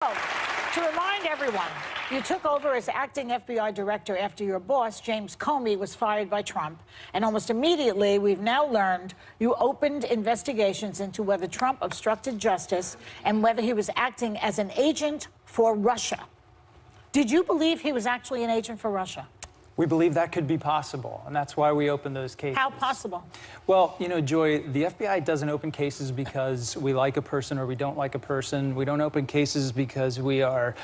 To remind everyone, you took over as acting FBI director after your boss, James Comey, was fired by Trump. And almost immediately, we've now learned you opened investigations into whether Trump obstructed justice and whether he was acting as an agent for Russia. Did you believe he was actually an agent for Russia? We believe that could be possible, and that's why we opened those cases. How possible? Well, you know, Joy, the FBI doesn't open cases because we like a person or we don't like a person. We don't open cases because we are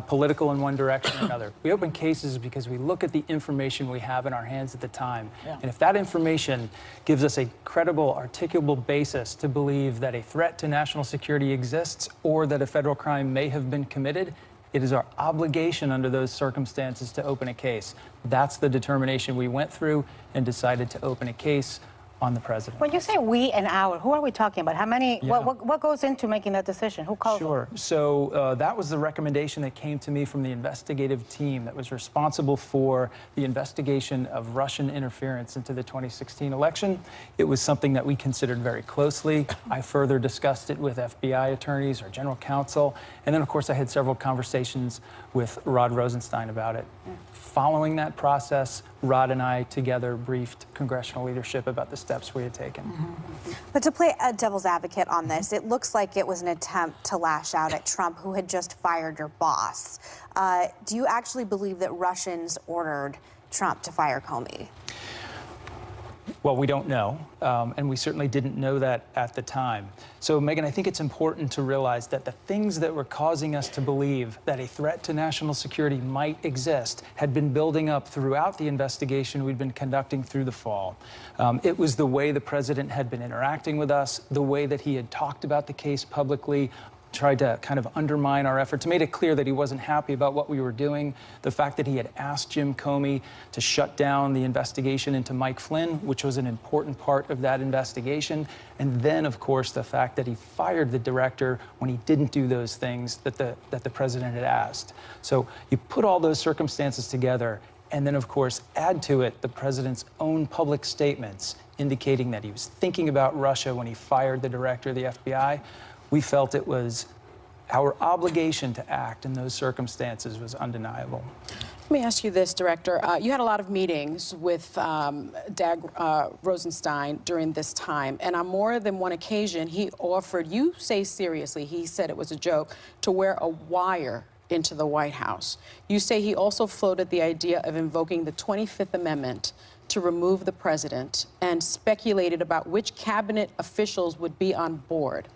political in one direction or another. We open cases because we look at the information we have in our hands at the time. Yeah. And if that information gives us a credible, articulable basis to believe that a threat to national security exists or that a federal crime may have been committed, it is our obligation under those circumstances to open a case. That's the determination we went through and decided to open a case on the president. When you say we and our, who are we talking about? How many, Yeah. what goes into making that decision? Who calls Sure. it? So that was the recommendation that came to me from the investigative team that was responsible for the investigation of Russian interference into the 2016 election. It was something that we considered very closely. I further discussed it with FBI attorneys, our general counsel, and then of course I had several conversations with Rod Rosenstein about it. Following that process, Rod and I together briefed congressional leadership about the steps we had taken. But to play a devil's advocate on this, it looks like it was an attempt to lash out at Trump, who had just fired your boss. Do you actually believe that Russians ordered Trump to fire Comey? Well, we don't know, and we certainly didn't know that at the time. So, Megan, I think it's important to realize that the things that were causing us to believe that a threat to national security might exist had been building up throughout the investigation we'd been conducting through the fall. It was the way the president had been interacting with us, the way that he had talked about the case publicly, tried to kind of undermine our efforts, made it clear that he wasn't happy about what we were doing, the fact that he had asked Jim Comey to shut down the investigation into Mike Flynn, which was an important part of that investigation, and then, of course, the fact that he fired the director when he didn't do those things that the president had asked. So you put all those circumstances together, and then, of course, add to it the president's own public statements indicating that he was thinking about Russia when he fired the director of the FBI. We felt it was our obligation to act in those circumstances was undeniable. Let me ask you this, Director. You had a lot of meetings with Dag Rosenstein during this time, and on more than one occasion, he offered, you say seriously, he said it was a joke, to wear a wire into the White House. You say he also floated the idea of invoking the 25th Amendment to remove the president and speculated about which cabinet officials would be on board.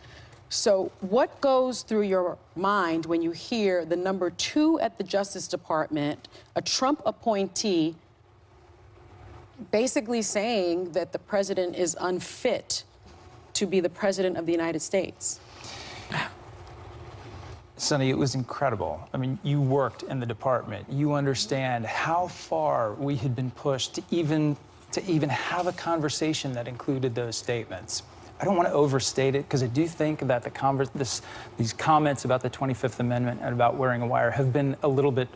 So what goes through your mind when you hear the number 2 at the Justice Department, a Trump appointee, basically saying that the president is unfit to be the president of the United States? Sonny, it was incredible. I mean, you worked in the department. You understand how far we had been pushed to even have a conversation that included those statements. I don't want to overstate it because I do think that these comments about the 25th Amendment and about wearing a wire have been a little bit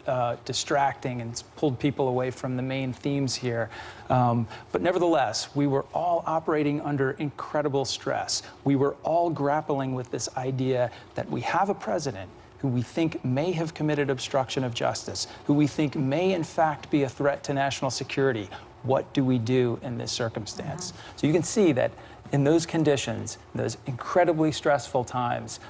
distracting and it's pulled people away from the main themes here. But nevertheless, we were all operating under incredible stress. We were all grappling with this idea that we have a president who we think may have committed obstruction of justice, who we think may in fact be a threat to national security. What do we do in this circumstance? So you can see that in those conditions, those incredibly stressful times,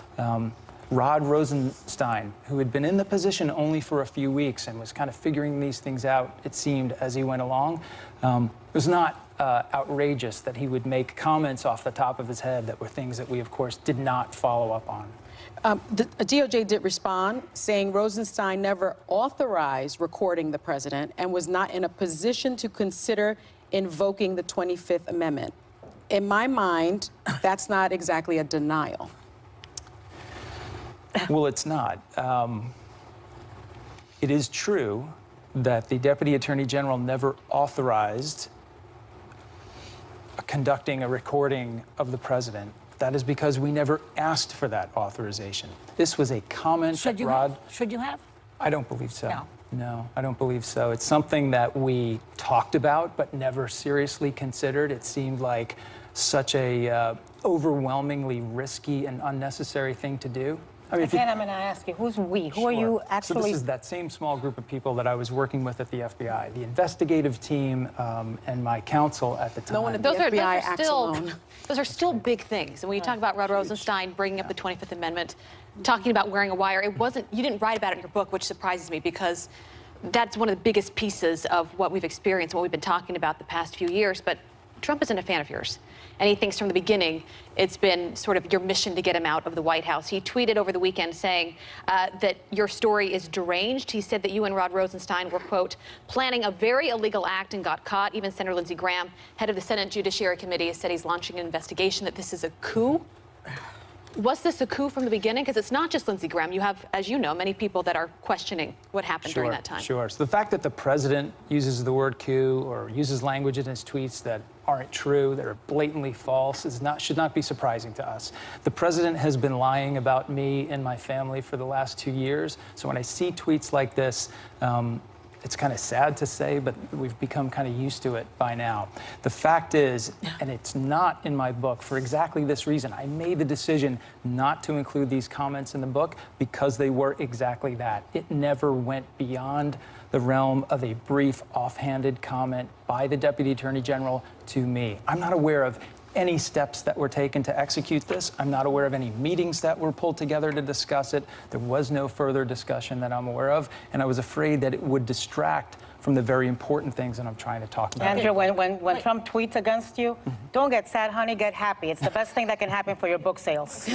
Rod Rosenstein, who had been in the position only for a few weeks and was kind of figuring these things out, it seemed, as he went along, it was not outrageous that he would make comments off the top of his head that were things that we, of course, did not follow up on. The DOJ did respond, saying Rosenstein never authorized recording the president and was not in a position to consider invoking the 25th Amendment. In my mind, that's not exactly a denial. Well, it's not. It is true that the Deputy Attorney General never authorized conducting a recording of the president. That is because we never asked for that authorization. This was a comment that Rod... Should you have? I don't believe so. No. No, I don't believe so. It's something that we talked about but never seriously considered. It seemed like such a overwhelmingly risky and unnecessary thing to do. I mean, if you- Again, I'm going to ask you, who's we? Who are you So actually? this is that same small group of people that I was working with at the FBI, the investigative team and my counsel at the time. No one at the Those are FBI acts alone. those are still big things. And when you talk about Rod Rosenstein bringing up the 25th Amendment, talking about wearing a wire, you didn't write about it in your book, which surprises me because that's one of the biggest pieces of what we've experienced, what we've been talking about the past few years. But Trump isn't a fan of yours. And he thinks from the beginning it's been sort of your mission to get him out of the White House. He tweeted over the weekend saying that your story is deranged. He said that you and Rod Rosenstein were, quote, planning a very illegal act and got caught. Even Senator Lindsey Graham, head of the Senate Judiciary Committee, has said he's launching an investigation, that this is a coup. Was this a coup from the beginning? Because it's not just Lindsey Graham. You have, as you know, many people that are questioning what happened during that time. Sure. So the fact that the president uses the word coup or uses language in his tweets that aren't true, that are blatantly false, should not be surprising to us. The president has been lying about me and my family for the last 2 years. So when I see tweets like this, it's kind of sad to say, but we've become kind of used to it by now. The fact is, and it's not in my book for exactly this reason, I made the decision not to include these comments in the book because they were exactly that. It never went beyond the realm of a brief, offhanded comment by the Deputy Attorney General to me. I'm not aware of any steps that were taken to execute this. I'm not aware of any meetings that were pulled together to discuss it. There was no further discussion that I'm aware of, and I was afraid that it would distract from the very important things that I'm trying to talk about. Andrew, when Trump tweets against you, don't get sad, honey, get happy. It's the best thing that can happen for your book sales.